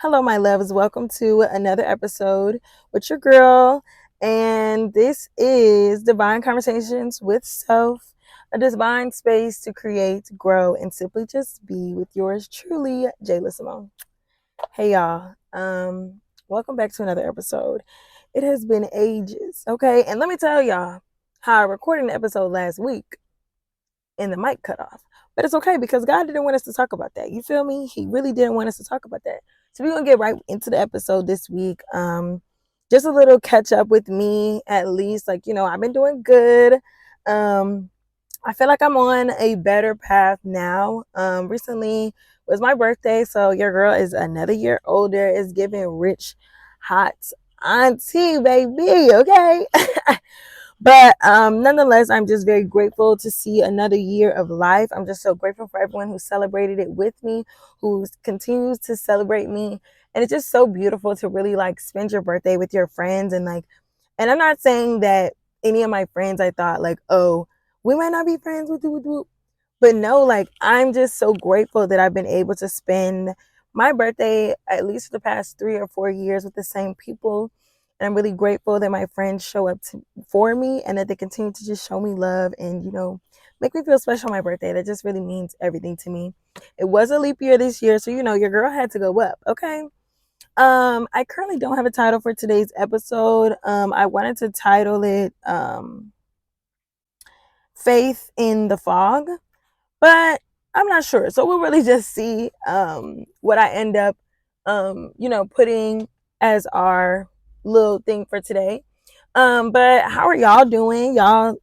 Hello, my loves. Welcome to another episode with your girl. And this is Divine Conversations with Self, a divine space to create, grow, and simply just be with yours truly, Jala Symone. Hey, y'all. Welcome back to another episode. It has been ages, okay? And let me tell y'all how I recorded an episode last week and the mic cut off. But it's okay because God didn't want us to talk about that. You feel me? He really didn't want us to talk about that. So we're gonna get right into the episode this week. Just a little catch up with me, at least. Like, I've been doing good. I feel like I'm on a better path now. Recently was my birthday, so your girl is another year older. It's giving rich, hot auntie, baby. Okay. But nonetheless, I'm just very grateful to see another year of life. I'm just so grateful for everyone who celebrated it with me, who continues to celebrate me. And it's just so beautiful to really like spend your birthday with your friends. And I'm not saying that any of my friends I thought like, oh, we might not be friends with you. But no, like I'm just so grateful that I've been able to spend my birthday at least for the past 3 or 4 years with the same people. And I'm really grateful that my friends show up for me and that they continue to just show me love and, make me feel special on my birthday. That just really means everything to me. It was a leap year this year, so your girl had to go up, okay? I currently don't have a title for today's episode. I wanted to title it Faith in the Fog, but I'm not sure. So we'll really just see what I end up, putting as our little thing for today. But how are y'all doing? Y'all,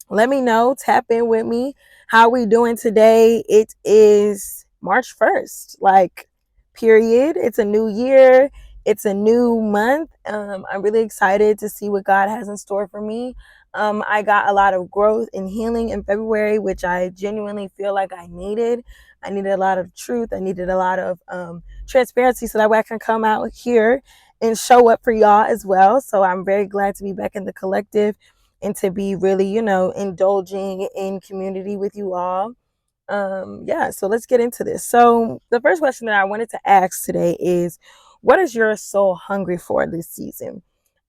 let me know. Tap in with me. How we doing today? It is March 1st. Like, period. It's a new year. It's a new month. I'm really excited to see what God has in store for me. I got a lot of growth and healing in February, which I genuinely feel like I needed. I needed a lot of truth. I needed a lot of transparency so that way I can come out here and show up for y'all as well. So I'm very glad to be back in the collective and to be really, indulging in community with you all. Yeah, so let's get into this. So the first question that I wanted to ask today is, what is your soul hungry for this season?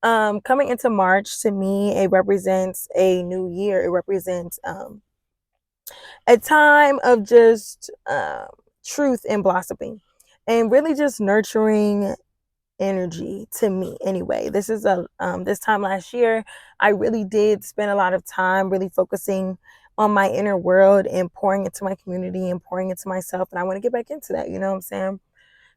Coming into March, to me, it represents a new year. It represents a time of just truth and blossoming and really just nurturing energy to me anyway. This time last year I really did spend a lot of time really focusing on my inner world and pouring into my community and pouring into myself, and I want to get back into that, you know what I'm saying?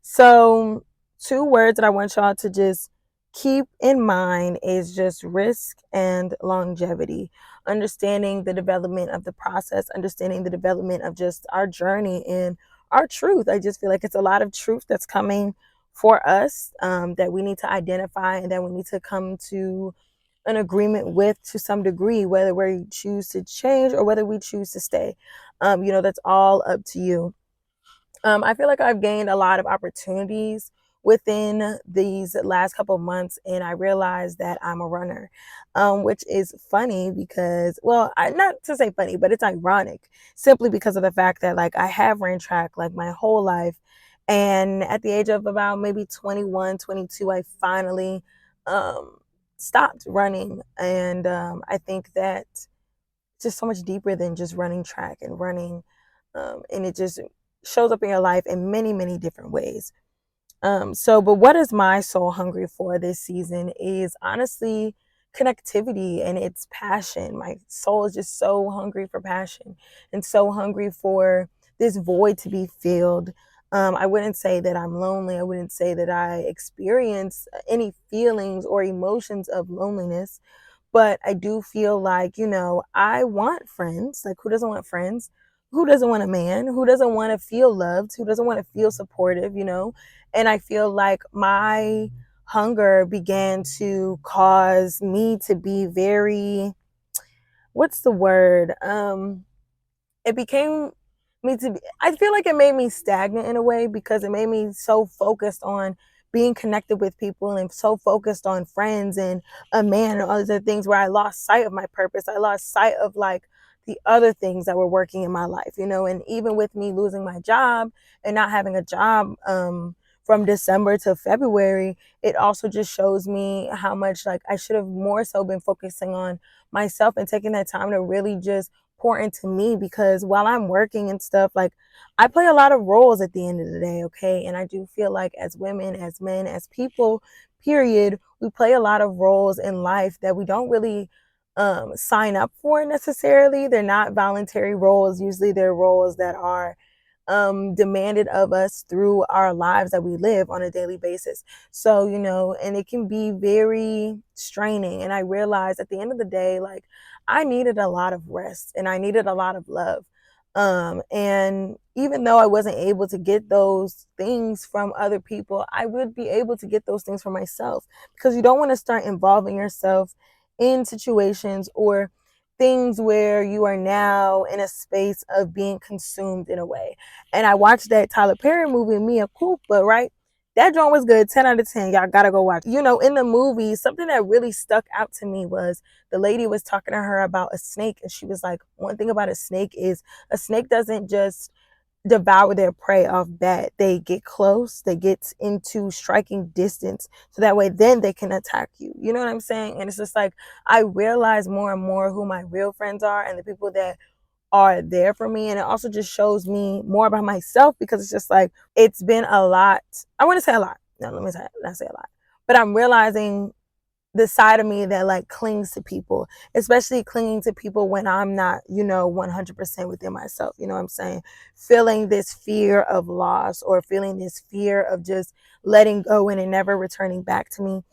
So, two words that I want y'all to just keep in mind is just risk and longevity. Understanding the development of the process, understanding the development of just our journey and our truth. I just feel like it's a lot of truth that's coming for us, that we need to identify and that we need to come to an agreement with to some degree, whether we choose to change or whether we choose to stay. That's all up to you. I feel like I've gained a lot of opportunities within these last couple of months, and I realized that I'm a runner, which is funny because, well, not to say funny, but it's ironic simply because of the fact that, like, I have ran track like my whole life. And at the age of about maybe 21, 22, I finally um, stopped running. And I think that it's just so much deeper than just running track and running. And it just shows up in your life in many, many different ways. But what is my soul hungry for this season is honestly connectivity and its passion. My soul is just so hungry for passion and so hungry for this void to be filled. I wouldn't say that I'm lonely. I wouldn't say that I experience any feelings or emotions of loneliness, but I do feel like, I want friends. Like, who doesn't want friends? Who doesn't want a man? Who doesn't want to feel loved? Who doesn't want to feel supportive, And I feel like my hunger began to cause me to be very, what's the word? It became me to be, I feel like it made me stagnant in a way because it made me so focused on being connected with people and so focused on friends and a man and other things where I lost sight of my purpose. I lost sight of like the other things that were working in my life, and even with me losing my job and not having a job from December to February, it also just shows me how much like I should have more so been focusing on myself and taking that time to really just pour into me, because while I'm working and stuff, like I play a lot of roles at the end of the day, okay? And I do feel like as women, as men, as people, period, we play a lot of roles in life that we don't really sign up for necessarily. They're not voluntary roles. Usually they're roles that are demanded of us through our lives that we live on a daily basis. So, and it can be very straining. And I realized at the end of the day, like I needed a lot of rest and I needed a lot of love. And even though I wasn't able to get those things from other people, I would be able to get those things for myself, because you don't want to start involving yourself in situations or things where you are now in a space of being consumed in a way. And I watched that Tyler Perry movie, Mia Culpa, right? That joint was good, 10 out of 10. Y'all gotta go watch. In the movie, something that really stuck out to me was the lady was talking to her about a snake. And she was like, one thing about a snake is a snake doesn't just devour their prey off bat. They get close, they get into striking distance, so that way then they can attack you. You know what I'm saying? And it's just like I realize more and more who my real friends are and the people that are there for me. And it also just shows me more about myself, because it's just like it's been a lot. I want to say a lot. No, let me not say a lot. But I'm realizing the side of me that like clings to people, especially clinging to people when I'm not, 100% within myself. You know what I'm saying? Feeling this fear of loss, or feeling this fear of just letting go and it never returning back to me.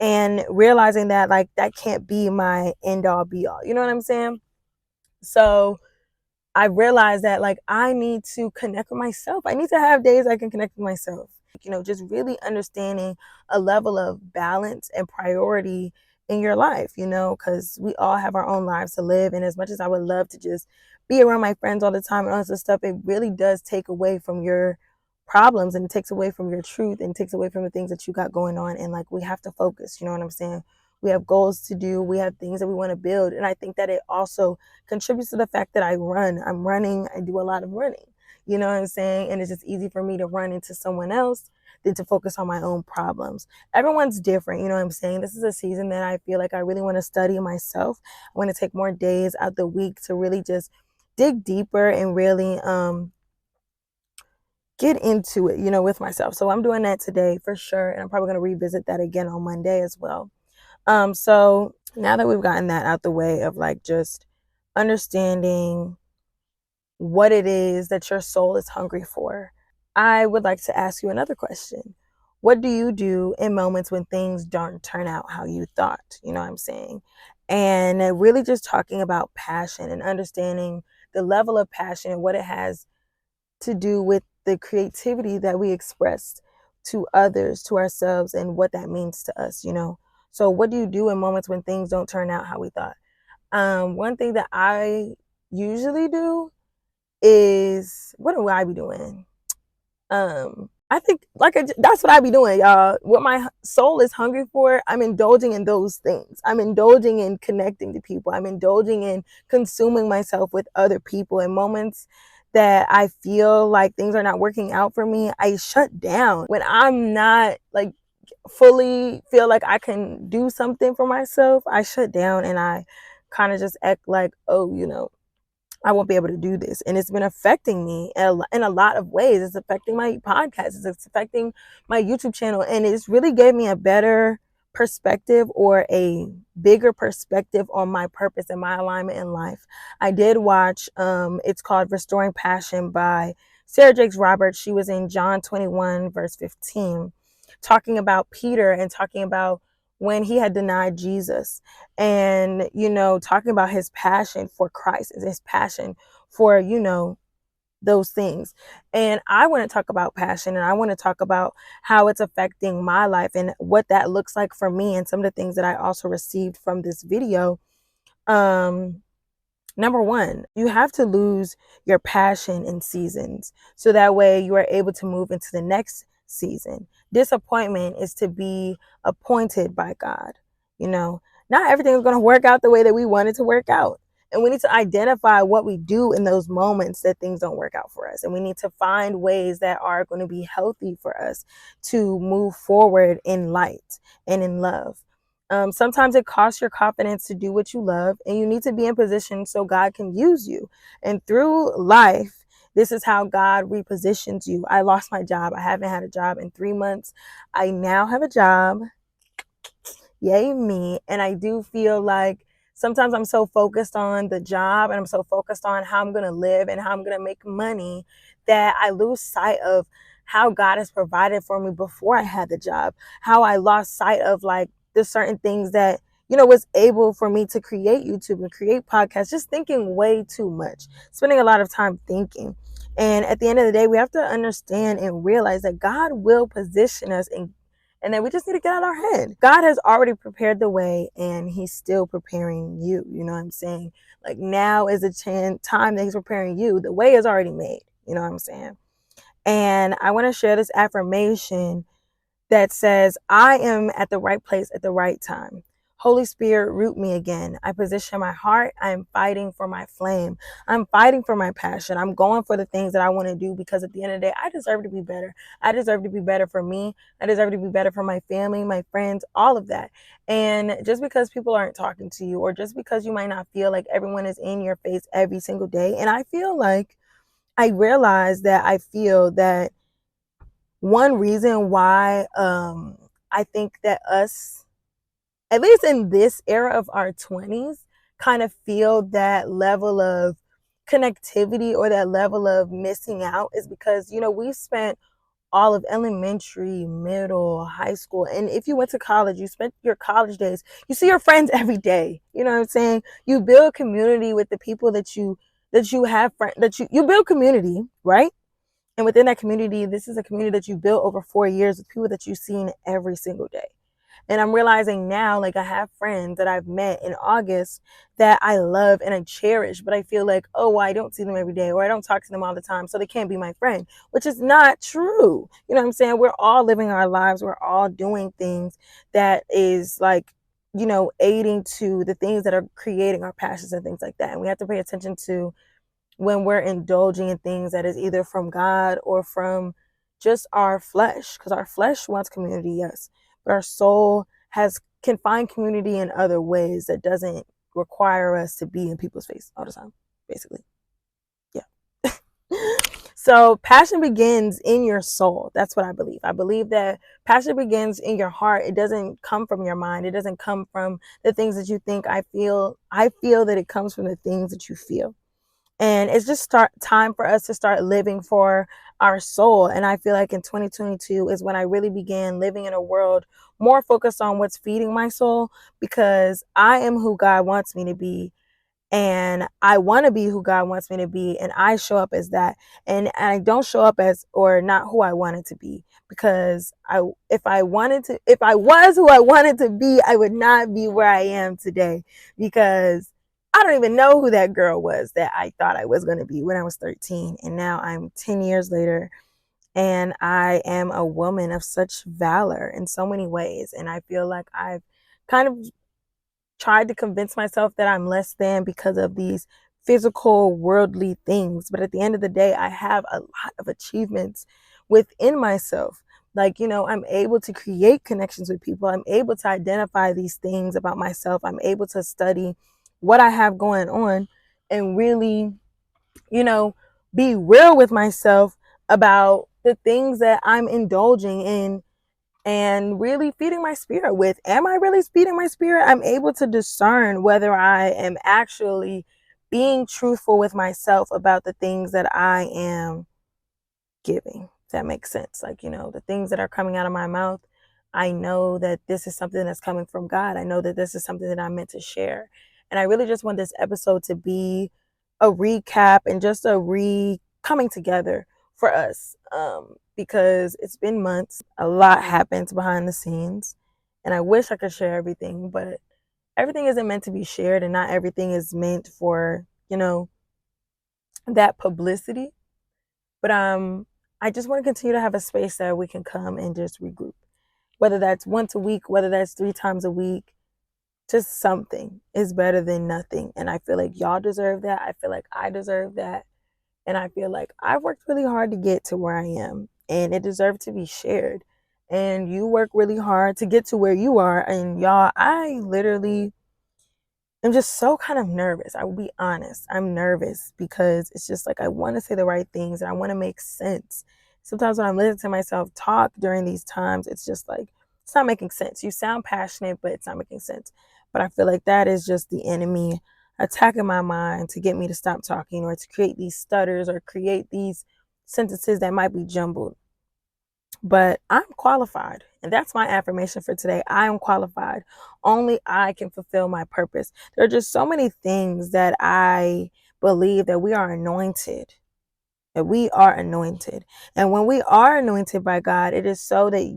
And realizing that like that can't be my end all be all. You know what I'm saying? So I realized that like I need to connect with myself. I need to have days I can connect with myself. Just really understanding a level of balance and priority in your life, because we all have our own lives to live. And as much as I would love to just be around my friends all the time and all this stuff, it really does take away from your problems, and it takes away from your truth, and it takes away from the things that you got going on. And like we have to focus, you know what I'm saying? We have goals to do, we have things that we want to build. And I think that it also contributes to the fact that I'm running, I do a lot of running. You know what I'm saying? And it's just easy for me to run into someone else than to focus on my own problems. Everyone's different, you know what I'm saying? This is a season that I feel like I really want to study myself. I want to take more days out the week to really just dig deeper and really get into it, with myself. So I'm doing that today for sure. And I'm probably going to revisit that again on Monday as well. So now that we've gotten that out the way of like just understanding what it is that your soul is hungry for, I would like to ask you another question. What do you do in moments when things don't turn out how you thought? You know what I'm saying? And really just talking about passion and understanding the level of passion and what it has to do with the creativity that we express to others, to ourselves, and what that means to us. So what do you do in moments when things don't turn out how we thought? One thing that I usually do is, what do I be doing? I think that's what I be doing, y'all. What my soul is hungry for, I'm indulging in those things. I'm indulging in connecting to people. I'm indulging in consuming myself with other people. In moments that I feel like things are not working out for me, I shut down. When I'm not like fully feel like I can do something for myself, I shut down and I kind of just act like, oh, I won't be able to do this. And it's been affecting me in a lot of ways. It's affecting my podcast. It's affecting my YouTube channel. And it's really gave me a better perspective, or a bigger perspective on my purpose and my alignment in life. I did watch, it's called Restoring Passion by Sarah Jakes Roberts. She was in John 21, verse 15, talking about Peter and talking about when he had denied Jesus, and talking about his passion for Christ, his passion for those things. And I want to talk about passion, and I want to talk about how it's affecting my life and what that looks like for me, and some of the things that I also received from this video. Number one, you have to lose your passion in seasons, so that way you are able to move into the next season. Disappointment is to be appointed by God. Not everything is going to work out the way that we want it to work out. And we need to identify what we do in those moments that things don't work out for us. And we need to find ways that are going to be healthy for us to move forward in light and in love. Sometimes it costs your confidence to do what you love, and you need to be in position so God can use you. And through life, this is how God repositions you. I lost my job. I haven't had a job in 3 months. I now have a job. Yay me. And I do feel like sometimes I'm so focused on the job and I'm so focused on how I'm going to live and how I'm going to make money that I lose sight of how God has provided for me before I had the job, how I lost sight of like the certain things that, was able for me to create YouTube and create podcasts, just thinking way too much, spending a lot of time thinking. And at the end of the day, we have to understand and realize that God will position us and then we just need to get out our head. God has already prepared the way and he's still preparing you. You know what I'm saying? Like now is a time that he's preparing you. The way is already made. You know what I'm saying? And I want to share this affirmation that says, I am at the right place at the right time. Holy Spirit, root me again. I position my heart. I am fighting for my flame. I'm fighting for my passion. I'm going for the things that I want to do because at the end of the day, I deserve to be better. I deserve to be better for me. I deserve to be better for my family, my friends, all of that. And just because people aren't talking to you, or just because you might not feel like everyone is in your face every single day. And I feel like I realize that I feel that one reason why I think that us, at least in this era of our 20s, kind of feel that level of connectivity or that level of missing out is because, we spent all of elementary, middle, high school, and if you went to college, you spent your college days, you see your friends every day. You know what I'm saying? You build community with the people that you have you build community, right? And within that community, this is a community that you built over 4 years with people that you've seen every single day. And I'm realizing now, like I have friends that I've met in August that I love and I cherish, but I feel like, oh, well, I don't see them every day or I don't talk to them all the time, so they can't be my friend, which is not true. You know what I'm saying? We're all living our lives. We're all doing things that is like, aiding to the things that are creating our passions and things like that. And we have to pay attention to when we're indulging in things that is either from God or from just our flesh, because our flesh wants community, yes, but our soul can find community in other ways that doesn't require us to be in people's face all the time, basically. Yeah. So passion begins in your soul. That's what I believe. I believe that passion begins in your heart. It doesn't come from your mind. It doesn't come from the things that you think. I feel that it comes from the things that you feel. And it's just time for us to start living for our soul. And I feel like in 2022 is when I really began living in a world more focused on what's feeding my soul, because I am who God wants me to be. And I want to be who God wants me to be. And I show up as that. And I don't show up as, or not who I wanted to be, because if I was who I wanted to be, I would not be where I am today, because I don't even know who that girl was that I thought I was going to be when I was 13. And now I'm 10 years later and I am a woman of such valor in so many ways. And I feel like I've kind of tried to convince myself that I'm less than because of these physical, worldly things. But at the end of the day, I have a lot of achievements within myself. Like, I'm able to create connections with people. I'm able to identify these things about myself. I'm able to study what I have going on and really, be real with myself about the things that I'm indulging in and really feeding my spirit with. Am I really feeding my spirit? I'm able to discern whether I am actually being truthful with myself about the things that I am giving. If that makes sense. Like, the things that are coming out of my mouth, I know that this is something that's coming from God. I know that this is something that I'm meant to share. And I really just want this episode to be a recap and just a coming together for us, because it's been months. A lot happens behind the scenes, and I wish I could share everything, but everything isn't meant to be shared, and not everything is meant for that publicity. But I just want to continue to have a space that we can come and just regroup, whether that's once a week, whether that's 3 times a week. Just something is better than nothing. And I feel like y'all deserve that. I feel like I deserve that. And I feel like I've worked really hard to get to where I am, and it deserves to be shared. And you work really hard to get to where you are. And y'all, I literally am just so kind of nervous. I will be honest. I'm nervous because it's just like I want to say the right things and I want to make sense. Sometimes when I'm listening to myself talk during these times, it's just like it's not making sense. You sound passionate, but it's not making sense. But I feel like that is just the enemy attacking my mind to get me to stop talking or to create these stutters or create these sentences that might be jumbled. But I'm qualified. And that's my affirmation for today. I am qualified. Only I can fulfill my purpose. There are just so many things that I believe that we are anointed. That we are anointed. And when we are anointed by God, it is so that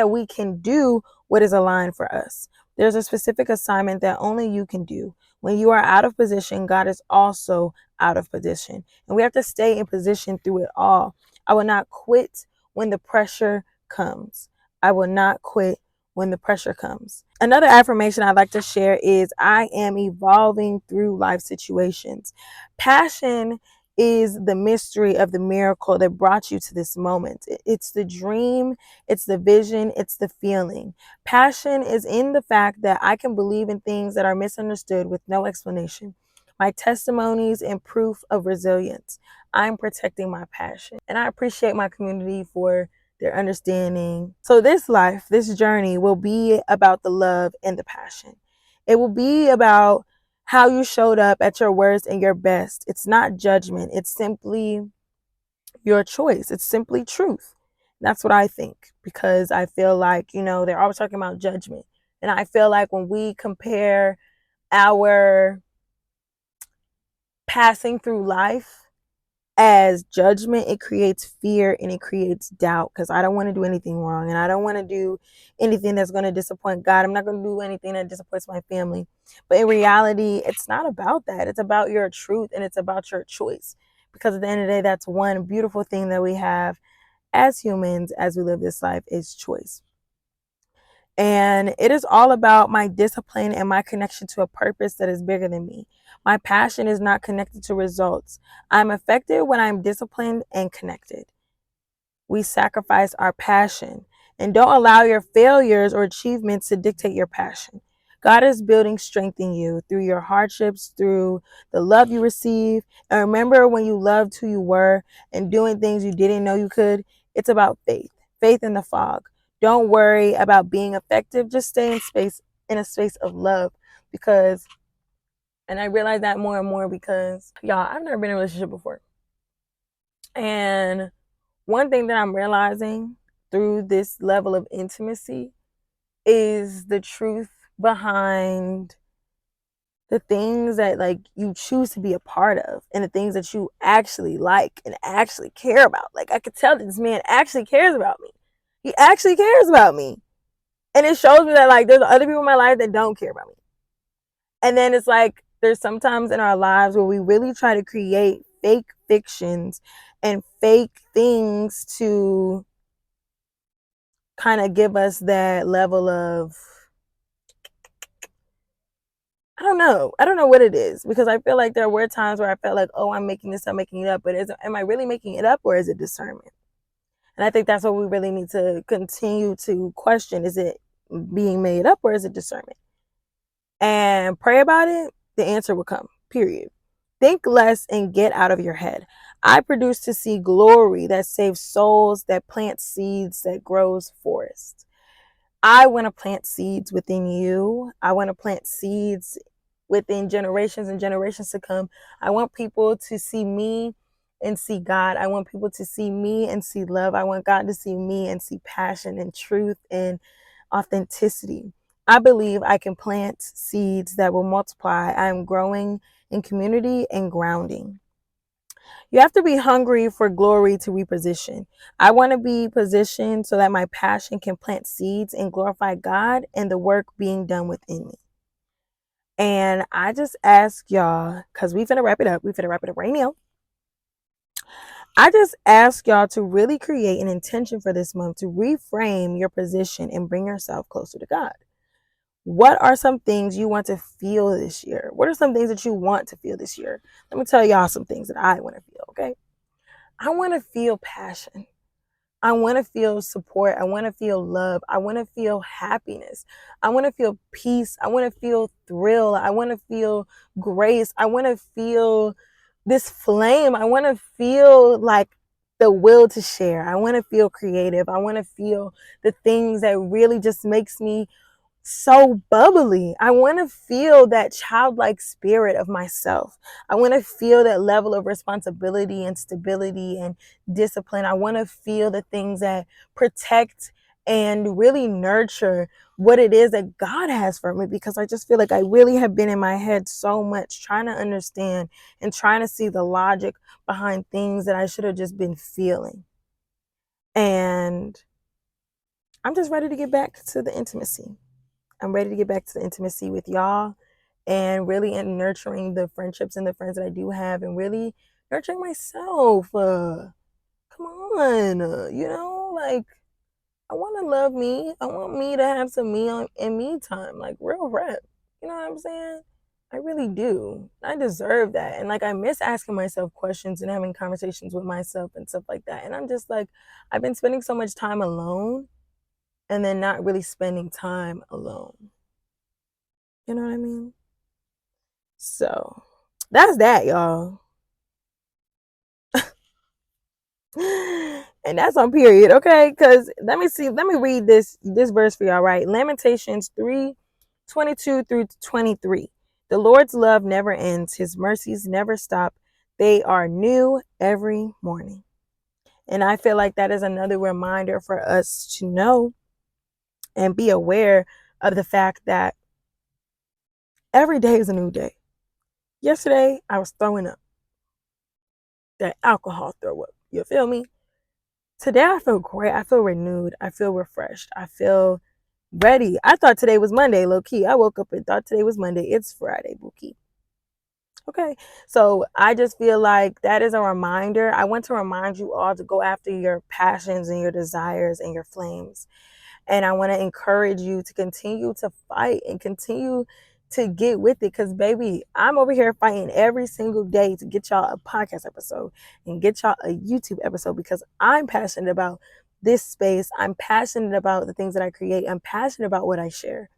we can do what is aligned for us. There's a specific assignment that only you can do. When you are out of position, God is also out of position. And we have to stay in position through it all. I will not quit when the pressure comes. I will not quit when the pressure comes. Another affirmation I'd like to share is I am evolving through life situations. Passion is the mystery of the miracle that brought you to this moment. It's the dream, it's the vision, it's the feeling. Passion is in the fact that I can believe in things that are misunderstood with no explanation. My testimonies and proof of resilience. I'm protecting my passion. And I appreciate my community for their understanding. So this life, this journey will be about the love and the passion. It will be about how you showed up at your worst and your best. It's not judgment. It's simply your choice. It's simply truth. That's what I think because I feel like, they're always talking about judgment. And I feel like when we compare our passing through life as judgment, it creates fear and it creates doubt because I don't want to do anything wrong and I don't want to do anything that's going to disappoint God. I'm not going to do anything that disappoints my family. But in reality, it's not about that. It's about your truth and it's about your choice. Because at the end of the day, that's one beautiful thing that we have as humans as we live this life is choice. And it is all about my discipline and my connection to a purpose that is bigger than me. My passion is not connected to results. I'm effective when I'm disciplined and connected. We sacrifice our passion and don't allow your failures or achievements to dictate your passion. God is building strength in you through your hardships, through the love you receive. And remember when you loved who you were and doing things you didn't know you could? It's about faith, faith in the fog. Don't worry about being effective. Just stay in a space of love because, and I realize that more and more because, y'all, I've never been in a relationship before. And one thing that I'm realizing through this level of intimacy is the truth behind the things that like you choose to be a part of and the things that you actually like and actually care about. Like I could tell that this man actually cares about me. He actually cares about me. And it shows me that like there's other people in my life that don't care about me. And then it's like there's sometimes in our lives where we really try to create fake fictions and fake things to kind of give us that level of I don't know what it is because I feel like there were times where I felt like, oh, I'm making it up, but am I really making it up or is it discernment? And I think that's what we really need to continue to question. Is it being made up or is it discernment? And pray about it, the answer will come, period. Think less and get out of your head. I produce to see glory that saves souls, that plants seeds, that grows forests. I want to plant seeds within you. I want to plant seeds within generations and generations to come. I want people to see me and see God. I want people to see me and see love. I want God to see me and see passion and truth and authenticity. I believe I can plant seeds that will multiply. I am growing in community and grounding. You have to be hungry for glory to reposition. I want to be positioned so that my passion can plant seeds and glorify God and the work being done within me. And I just ask y'all, because we finna wrap it up. We finna wrap it up right now. I just ask y'all to really create an intention for this month to reframe your position and bring yourself closer to God. What are some things you want to feel this year? What are some things that you want to feel this year? Let me tell y'all some things that I want to feel, okay? I want to feel passion. I want to feel support. I want to feel love. I want to feel happiness. I want to feel peace. I want to feel thrill. I want to feel grace. I want to feel this flame. I want to feel like the will to share. I want to feel creative. I want to feel the things that really just makes me so bubbly. I want to feel that childlike spirit of myself. I want to feel that level of responsibility and stability and discipline. I want to feel the things that protect and really nurture what it is that God has for me, because I just feel like I really have been in my head so much trying to understand and trying to see the logic behind things that I should have just been feeling. And I'm just ready to get back to the intimacy. I'm ready to get back to the intimacy with y'all and really in nurturing the friendships and the friends that I do have and really nurturing myself. Come on, like I want to love me. I want me to have some me time, like real rep. You know what I'm saying? I really do. I deserve that. And like I miss asking myself questions and having conversations with myself and stuff like that. And I'm just like, I've been spending so much time alone and then not really spending time alone. You know what I mean? So that's that, y'all. And that's on period, okay? Because let me read this verse for y'all, right? Lamentations 3:22 through 23. The Lord's love never ends, his mercies never stop. They are new every morning. And I feel like that is another reminder for us to know and be aware of the fact that every day is a new day. Yesterday, I was throwing up. That alcohol throw up. You feel me? Today I feel great. I feel renewed. I feel refreshed. I feel ready. I thought today was Monday, low key. I woke up and thought today was Monday. It's Friday, Bookie. Okay. So I just feel like that is a reminder. I want to remind you all to go after your passions and your desires and your flames. And I want to encourage you to continue to fight and continue to get with it. Because, baby, I'm over here fighting every single day to get y'all a podcast episode and get y'all a YouTube episode because I'm passionate about this space. I'm passionate about the things that I create. I'm passionate about what I share.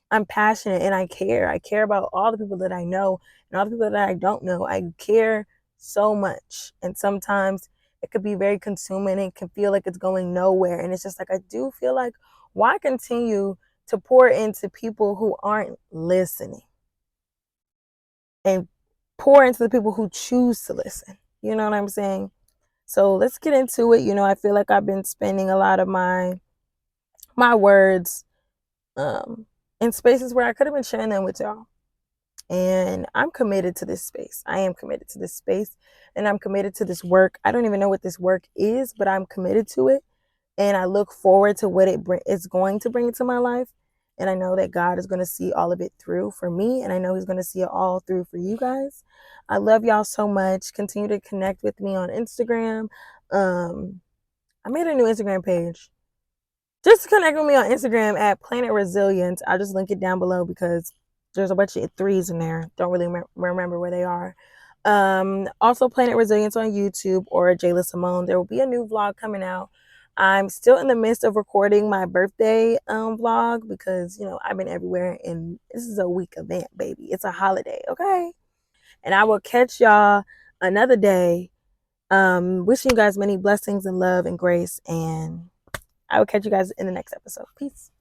I'm passionate and I care. I care about all the people that I know and all the people that I don't know. I care so much. And sometimes it could be very consuming and can feel like it's going nowhere. And it's just like, I do feel like, why continue to pour into people who aren't listening and pour into the people who choose to listen? You know what I'm saying? So let's get into it. I feel like I've been spending a lot of my words in spaces where I could have been sharing them with y'all. And I'm committed to this space. I am committed to this space and I'm committed to this work. I don't even know what this work is, but I'm committed to it. And I look forward to what it's going to bring into my life. And I know that God is going to see all of it through for me. And I know he's going to see it all through for you guys. I love y'all so much. Continue to connect with me on Instagram. I made a new Instagram page. Just connect with me on Instagram at Planet Resilience. I'll just link it down below because there's a bunch of threes in there. Don't really remember where they are. Also, Planet Resilience on YouTube or Jala Symone. There will be a new vlog coming out. I'm still in the midst of recording my birthday vlog because, I've been everywhere and this is a week event, baby. It's a holiday, okay? And I will catch y'all another day. Wishing you guys many blessings and love and grace, and I will catch you guys in the next episode. Peace.